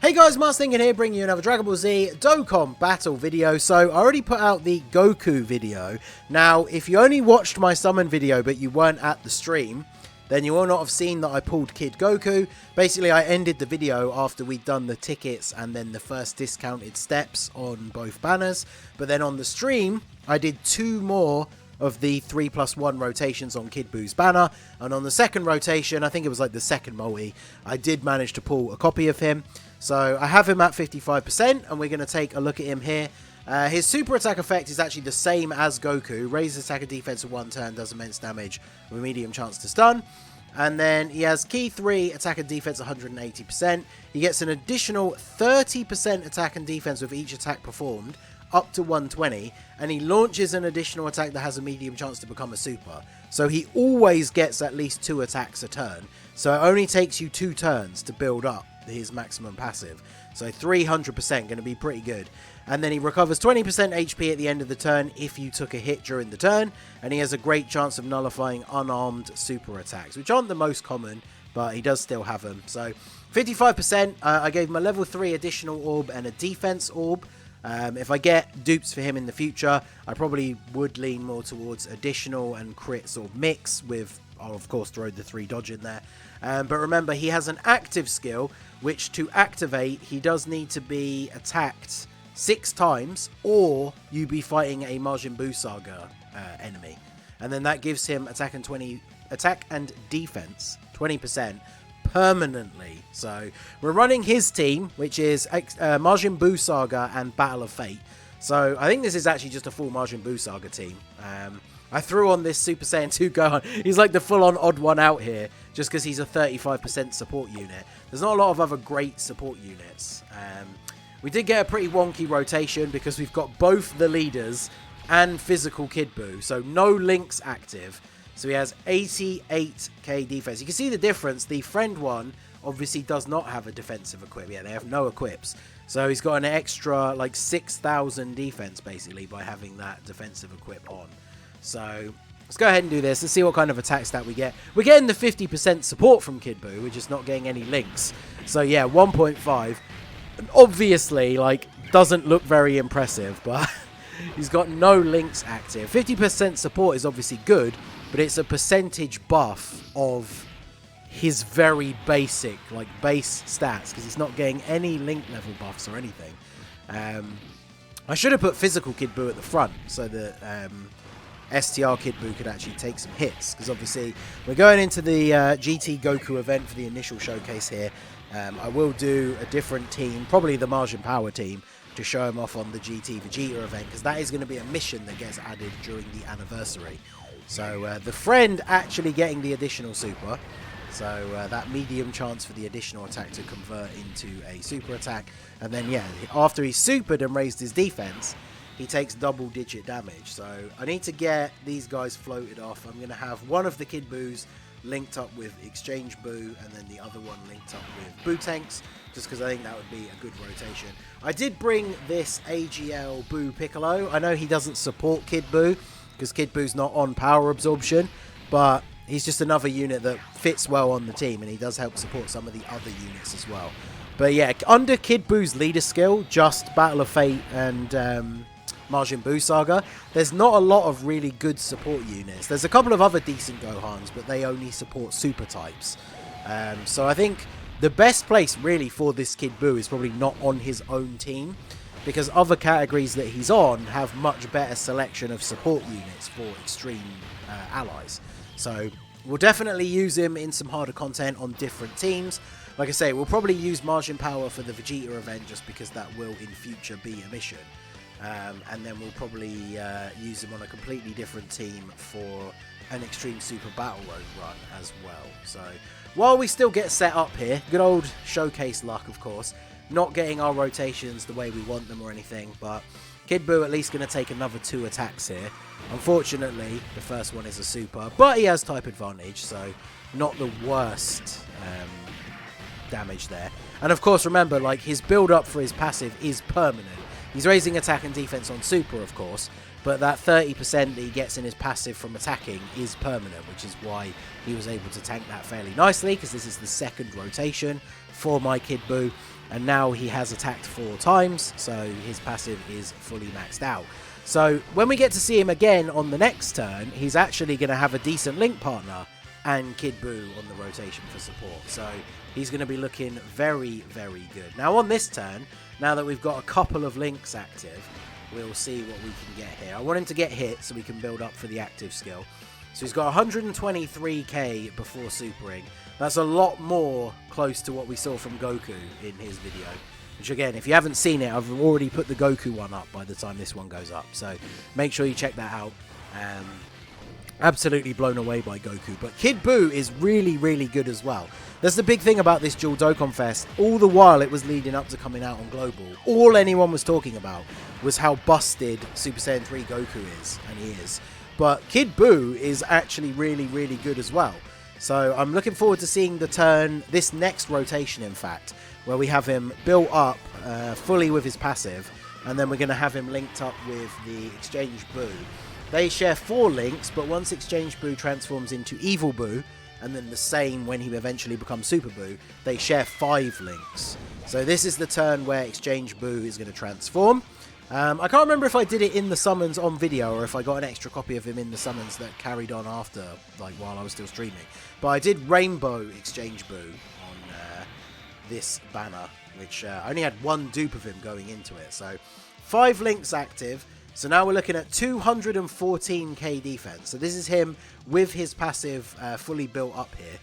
Hey guys, Mars Thinking here, bringing you another Dragon Ball Z Dokkan battle video. So, I already put out the Goku video. Now, if you only watched my summon video, but you weren't at the stream, then you will not have seen that I pulled Kid Goku. Basically, I ended the video after we'd done the tickets and then the first discounted steps on both banners. But then on the stream, I did two more of the 3+1 rotations on Kid Buu's banner, and on the second rotation, I think it was like the second multi, I did manage to pull a copy of him. So I have him at 55%, and we're going to take a look at him here. His super attack effect is actually the same as Goku. Raises attack and defense for 1 turn, does immense damage with a medium chance to stun. And then he has key 3, attack and defense 180%. He gets an additional 30% attack and defense with each attack performed, up to 120, and he launches an additional attack that has a medium chance to become a super. So he always gets at least 2 attacks a turn. So it only takes you 2 turns to build up his maximum passive. So 300% going to be pretty good. And then he recovers 20% HP at the end of the turn if you took a hit during the turn. And he has a great chance of nullifying unarmed super attacks, which aren't the most common, but he does still have them. So 55%, I gave him a level 3 additional orb and a defense orb. If I get dupes for him in the future, I probably would lean more towards additional and crit sort of mix with, I'll of course throw the 3 dodge in there. But remember, he has an active skill, which to activate, he does need to be attacked 6 times, or you be fighting a Majin Buu Saga enemy. And then that gives him attack and defense 20%. Permanently. So we're running his team, which is Majin Buu Saga and Battle of Fate. So I think this is actually just a full Majin Buu Saga team. I threw on this Super Saiyan 2 Gohan. He's like the full-on odd one out here, just because he's a 35% support unit. There's not a lot of other great support units. We did get a pretty wonky rotation because we've got both the leaders and physical Kid Buu, so no links active. So he has 88k defense. You can see the difference. The friend one obviously does not have a defensive equip. Yeah, they have no equips. So he's got an extra like 6,000 defense basically by having that defensive equip on. So let's go ahead and do this. Let's see what kind of attack stat we get. We're getting the 50% support from Kid Buu. We're just not getting any links. So yeah, 1.5. Obviously, like, doesn't look very impressive, but he's got no links active. 50% support is obviously good, but it's a percentage buff of his very basic, like, base stats, because he's not getting any link level buffs or anything. I should have put physical Kid Buu at the front, so that STR Kid Buu could actually take some hits, because obviously we're going into the GT Goku event for the initial showcase here. I will do a different team, probably the Majin Power team, to show him off on the GT Vegeta event, because that is going to be a mission that gets added during the anniversary. So the friend actually getting the additional super, so that medium chance for the additional attack to convert into a super attack. And then yeah, after he's supered and raised his defense, he takes double-digit damage. So I need to get these guys floated off. I'm going to have one of the Kid Buus linked up with Exchange Buu, and then the other one linked up with Buu Tanks, just because I think that would be a good rotation. I did bring this AGL Buu Piccolo. I know he doesn't support Kid Buu, because Kid Buu's not on power absorption, but he's just another unit that fits well on the team, and he does help support some of the other units as well. But yeah, under Kid Buu's leader skill, just Battle of Fate and Majin Buu Saga, there's not a lot of really good support units. There's a couple of other decent Gohans, but they only support super types. So I think the best place really for this Kid Buu is probably not on his own team, because other categories that he's on have much better selection of support units for extreme allies. So we'll definitely use him in some harder content on different teams. Like I say, we'll probably use Majin Power for the Vegeta event, just because that will in future be a mission. And then we'll probably use him on a completely different team for an Extreme Super Battle Road run as well. So while we still get set up here, good old showcase luck, of course, not getting our rotations the way we want them or anything, but Kid Buu at least going to take another 2 attacks here. Unfortunately, the first one is a super, but he has type advantage, so not the worst damage there. And of course, remember, like, his build up for his passive is permanent. He's raising attack and defense on super, of course, but that 30% that he gets in his passive from attacking is permanent, which is why he was able to tank that fairly nicely, because this is the second rotation for my Kid Buu. and now he has attacked 4 times, so his passive is fully maxed out. So when we get to see him again on the next turn, he's actually going to have a decent link partner and Kid BUU on the rotation for support. So he's going to be looking very, very good. Now on this turn, now that we've got a couple of links active, we'll see what we can get here. I want him to get hit so we can build up for the active skill. So he's got 123k before supering. That's a lot more close to what we saw from Goku in his video. Which again, if you haven't seen it, I've already put the Goku one up by the time this one goes up. So make sure you check that out. Absolutely blown away by Goku. But Kid BUU is really, really good as well. That's the big thing about this dual Dokkan Fest. All the while it was leading up to coming out on Global, all anyone was talking about was how busted Super Saiyan 3 Goku is. And he is. But Kid BUU is actually really, really good as well. So I'm looking forward to seeing the turn, this next rotation in fact, where we have him built up fully with his passive, and then we're going to have him linked up with the Exchange BUU. They share 4 links, but once Exchange BUU transforms into Evil BUU, and then the same when he eventually becomes Super BUU, they share 5 links. So this is the turn where Exchange BUU is going to transform. I can't remember if I did it in the summons on video or if I got an extra copy of him in the summons that carried on after, like while I was still streaming. But I did Rainbow Exchange BUU on this banner, which I only had 1 dupe of him going into it. So 5 links active. So now we're looking at 214k defense. So this is him with his passive fully built up here.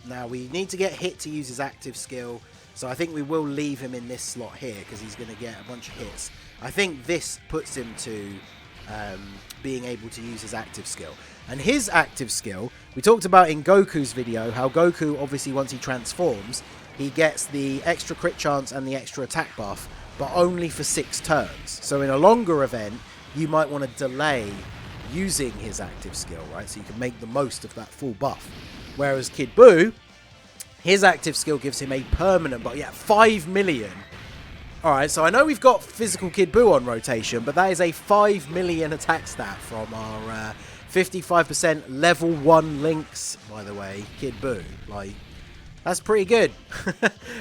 Now we need to get hit to use his active skill. So I think we will leave him in this slot here because he's going to get a bunch of hits. I think this puts him to being able to use his active skill. And his active skill, we talked about in Goku's video, how Goku, obviously once he transforms, he gets the extra crit chance and the extra attack buff, but only for 6 turns. So in a longer event, you might want to delay using his active skill, right? So you can make the most of that full buff. Whereas Kid BUU, his active skill gives him a permanent buff. Yeah, 5 million. Alright, so I know we've got physical Kid BUU on rotation, but that is a 5 million attack stat from our 55% level 1 links, by the way, Kid BUU. Like, that's pretty good.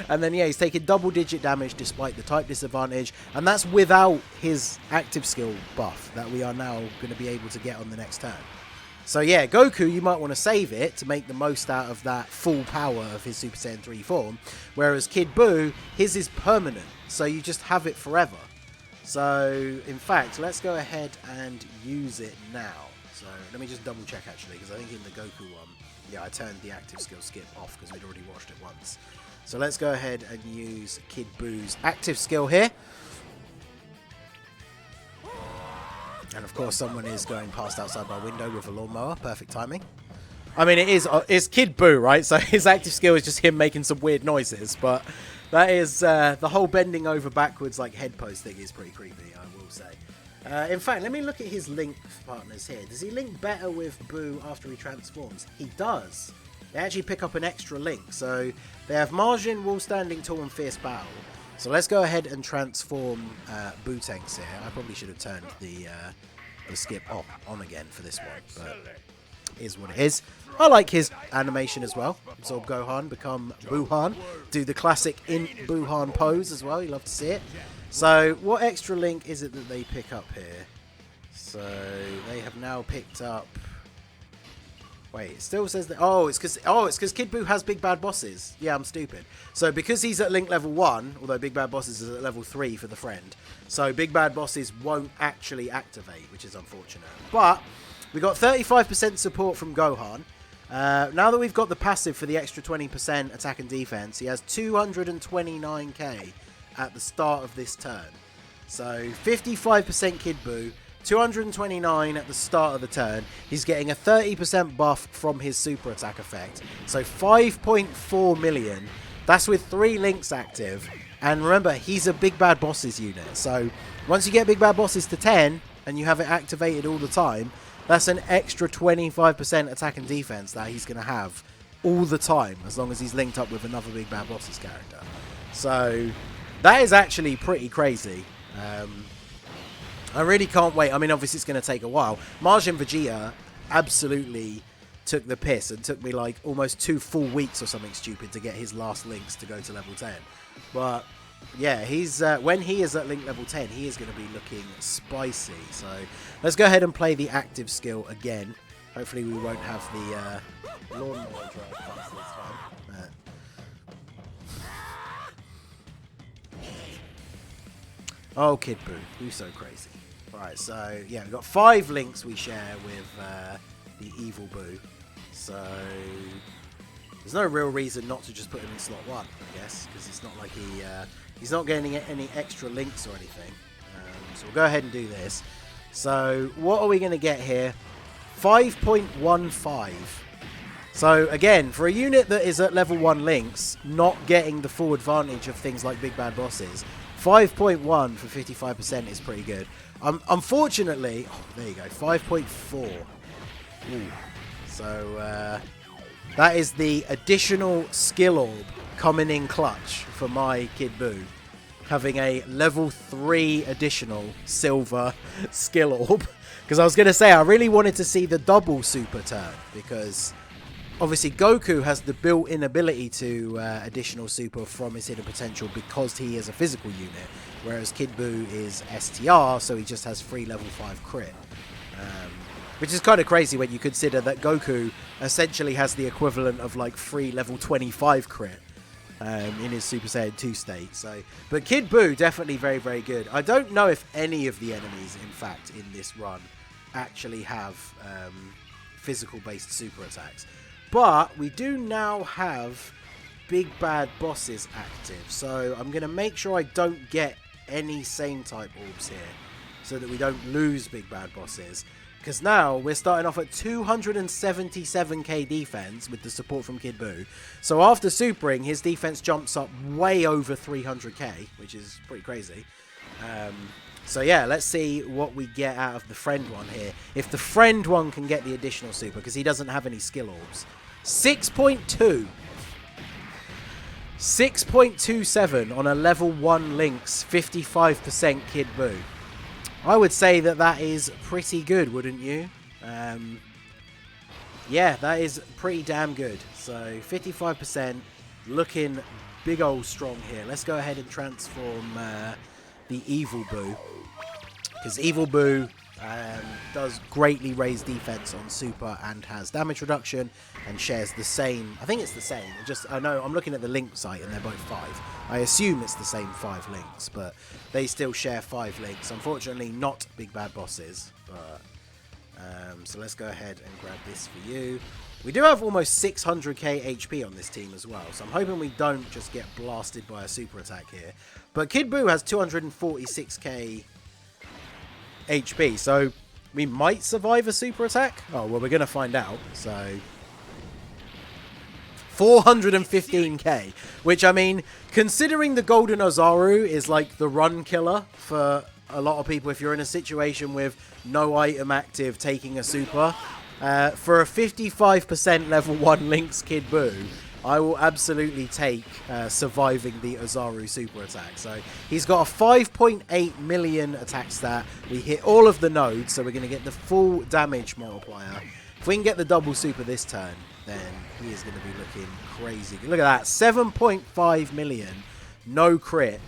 And then, yeah, he's taking double-digit damage despite the type disadvantage, and that's without his active skill buff that we are now going to be able to get on the next turn. So, yeah, Goku, you might want to save it to make the most out of that full power of his Super Saiyan 3 form, whereas Kid BUU, his is permanent, so you just have it forever. So, in fact, let's go ahead and use it now. So, let me just double-check, actually, because I think in the Goku one, yeah, I turned the active skill skip off because we'd already watched it once. So let's go ahead and use Kid BUU's active skill here. And of course someone is going past outside my window with a lawnmower. Perfect timing. I mean, it's Kid BUU, right? So his active skill is just him making some weird noises. But that is, the whole bending over backwards like head pose thing is pretty creepy, I will say. In fact, let me look at his link partners here. Does he link better with BUU after he transforms? He does. They actually pick up an extra link. So they have Margin, Wall Standing Tall, and Fierce Battle. So let's go ahead and transform BUU tanks here. I probably should have turned the skip on again for this one, but it is what it is. I like his animation as well. Absorb Gohan, become Buuhan. Do the classic in Buuhan pose as well. You love to see it. So what extra link is it that they pick up here? So they have now picked up... Wait, it still says that... it's because Kid BUU has Big Bad Bosses. Yeah, I'm stupid. So because he's at link level 1, although Big Bad Bosses is at level 3 for the friend, so Big Bad Bosses won't actually activate, which is unfortunate. But we got 35% support from Gohan. Now that we've got the passive for the extra 20% attack and defense, he has 229k at the start of this turn. So 55% Kid BUU, 229 at the start of the turn. He's getting a 30% buff from his super attack effect. So 5.4 million. That's with 3 links active. And remember, he's a Big Bad Bosses unit. So once you get Big Bad Bosses to 10 and you have it activated all the time, that's an extra 25% attack and defense that he's going to have all the time as long as he's linked up with another Big Bad Bosses character. So that is actually pretty crazy. I really can't wait. I mean, obviously it's going to take a while. Majin Vegeta absolutely took the piss and took me like almost 2 full weeks or something stupid to get his last links to go to level 10. But yeah, he's when he is at link level 10, he is going to be looking spicy. So let's go ahead and play the active skill again. Hopefully we won't have the lawnmower drive past this time. Oh, Kid Buu, you're so crazy. Right, so yeah, we've got 5 links we share with the evil Buu. So there's no real reason not to just put him in slot 1, I guess, because it's not like he's not getting any extra links or anything. So we'll go ahead and do this. So what are we going to get here? 5.15. So again, for a unit that is at level 1 links, not getting the full advantage of things like big bad bosses, 5.1 for 55% is pretty good. Unfortunately, oh, there you go, 5.4. So that is the additional skill orb coming in clutch for my Kid Buu, having a level 3 additional silver skill orb. Because I was going to say, I really wanted to see the double super turn, because obviously Goku has the built-in ability to additional super from his hidden potential because he is a physical unit, whereas Kid Buu is STR, so he just has free level 5 crit. Which is kind of crazy when you consider that Goku essentially has the equivalent of like free level 25 crit in his Super Saiyan 2 state. So, but Kid Buu, definitely very, very good. I don't know if any of the enemies, in fact, in this run actually have physical-based super attacks. But we do now have big bad bosses active. So I'm going to make sure I don't get any same type orbs here so that we don't lose big bad bosses. Because now we're starting off at 277k defense with the support from Kid Buu. So after supering, his defense jumps up way over 300k, which is pretty crazy. So yeah, let's see what we get out of the friend one here. If the friend one can get the additional super, because he doesn't have any skill orbs. 6.2. 6.27 on a level 1 links, 55% Kid Buu. I would say that that is pretty good, wouldn't you? Yeah, that is pretty damn good. So 55%, looking big old strong here. Let's go ahead and transform the evil Buu, because evil Buu does greatly raise defense on super and has damage reduction and shares the same. I think it's the same. I know I'm looking at the link site and they're both 5. I assume it's the same 5 links, but they still share 5 links. Unfortunately, not big bad bosses. But so let's go ahead and grab this for you. We do have almost 600k HP on this team as well, so I'm hoping we don't just get blasted by a super attack here. But Kid Buu has 246k HP, so we might survive a super attack. Oh, well, we're going to find out. So 415k, which, I mean, considering the Golden Ozaru is like the run killer for a lot of people if you're in a situation with no item active taking a super, for a 55% level 1 links Kid Buu, I will absolutely take surviving the Ozaru super attack. So he's got a 5.8 million attack stat. We hit all of the nodes, so we're going to get the full damage multiplier. If we can get the double super this turn, then he is going to be looking crazy. Look at that, 7.5 million, no crit.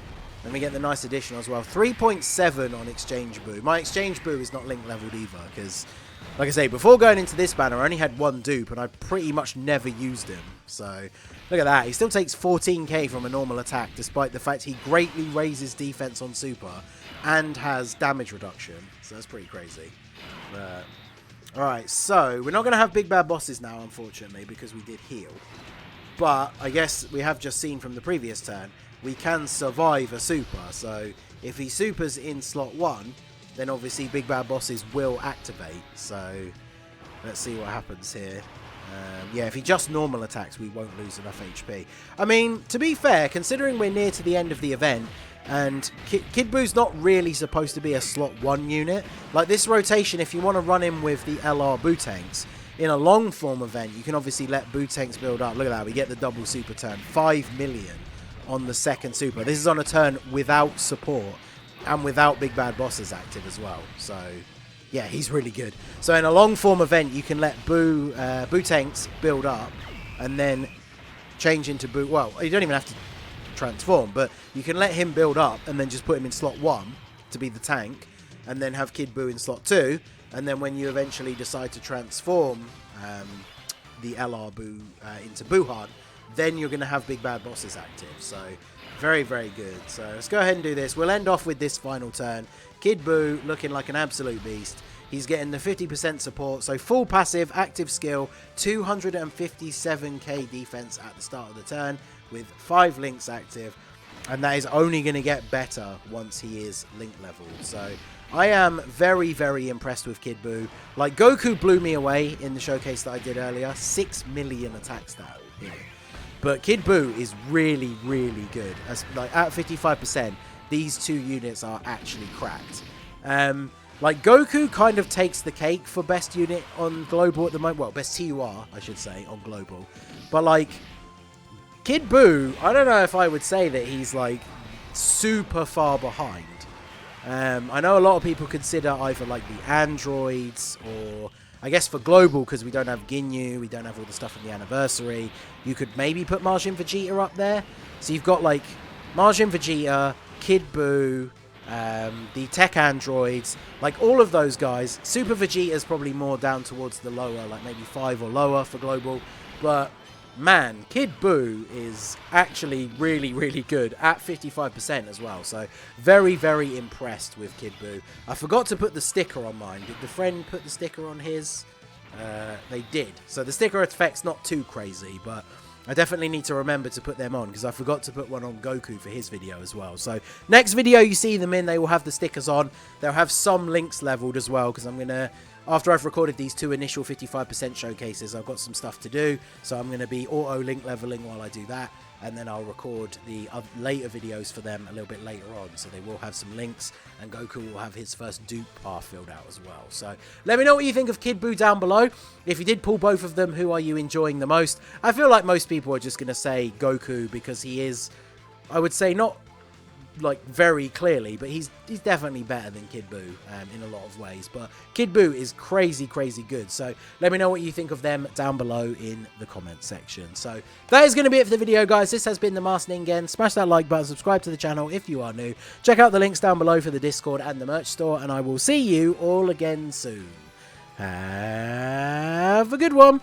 And we get the nice additional as well. 3.7 on Exchange Buu. My Exchange Buu is not link leveled either, because, like I say, before going into this banner, I only had 1 dupe, and I pretty much never used him. So, look at that. He still takes 14k from a normal attack, despite the fact he greatly raises defense on super and has damage reduction. So that's pretty crazy. But alright, so we're not going to have big bad bosses now, unfortunately, because we did heal. But I guess we have just seen from the previous turn, we can survive a super. So if he supers in slot 1, then obviously big bad bosses will activate. So let's see what happens here. Yeah, if he just normal attacks, we won't lose enough HP. I mean, to be fair, considering we're near to the end of the event, and Kid Buu's not really supposed to be a slot 1 unit. Like this rotation, if you want to run him with the LR Buu tanks, in a long form event, you can obviously let Buu tanks build up. Look at that, we get the double super turn. 5 million on the second super. This is on a turn without support and without big bad bosses active as well. So Yeah, he's really good. So in a long form event, you can let BUU tanks build up and then change into BUU. Well, you don't even have to transform, but you can let him build up and then just put him in slot 1 to be the tank, and then have Kid BUU in slot 2, and then when you eventually decide to transform the LR BUU into BUUhan, then you're going to have big bad bosses active. So very, very good. So let's go ahead and do this. We'll end off with this final turn. Kid BUU looking like an absolute beast. He's getting the 50% support, so full passive, active skill, 257k defense at the start of the turn with 5 links active, and that is only going to get better once he is link leveled. So I am very, very impressed with Kid BUU. Like, Goku blew me away in the showcase that I did earlier, 6 million attack stat here. But Kid BUU is really, really good. As, like, at 55%, these two units are actually cracked. Like, Goku kind of takes the cake for best unit on global at the moment. Well, best TUR, I should say, on global. But, like, Kid BUU, I don't know if I would say that he's, like, super far behind. I know a lot of people consider either, like, the androids or, I guess for global, because we don't have Ginyu, we don't have all the stuff from the anniversary, you could maybe put Majin Vegeta up there. So you've got, like, Majin Vegeta, Kid BUU, the tech androids, like all of those guys. Super Vegeta is probably more down towards the lower, like maybe 5 or lower for global. But man, Kid BUU is actually really, really good at 55% as well. So very, very impressed with Kid BUU. I forgot to put the sticker on mine. Did the friend put the sticker on his? They did. So the sticker effect's not too crazy, but I definitely need to remember to put them on because I forgot to put one on Goku for his video as well. So next video you see them in, they will have the stickers on. They'll have some links leveled as well because I'm going to, after I've recorded these 2 initial 55% showcases, I've got some stuff to do. So I'm going to be auto link leveling while I do that. And then I'll record the later videos for them a little bit later on. So they will have some links and Goku will have his first dupe path filled out as well. So let me know what you think of Kid BUU down below. If you did pull both of them, who are you enjoying the most? I feel like most people are just going to say Goku because he is, I would say, not like very clearly, but he's definitely better than Kid BUU in a lot of ways. But Kid BUU is crazy, crazy good. So let me know what you think of them down below in the comments section. So that is going to be it for the video, guys. This has been the Master Ningen. Smash that like button, subscribe to the channel if you are new. Check out the links down below for the Discord and the merch store, and I will see you all again soon. Have a good one.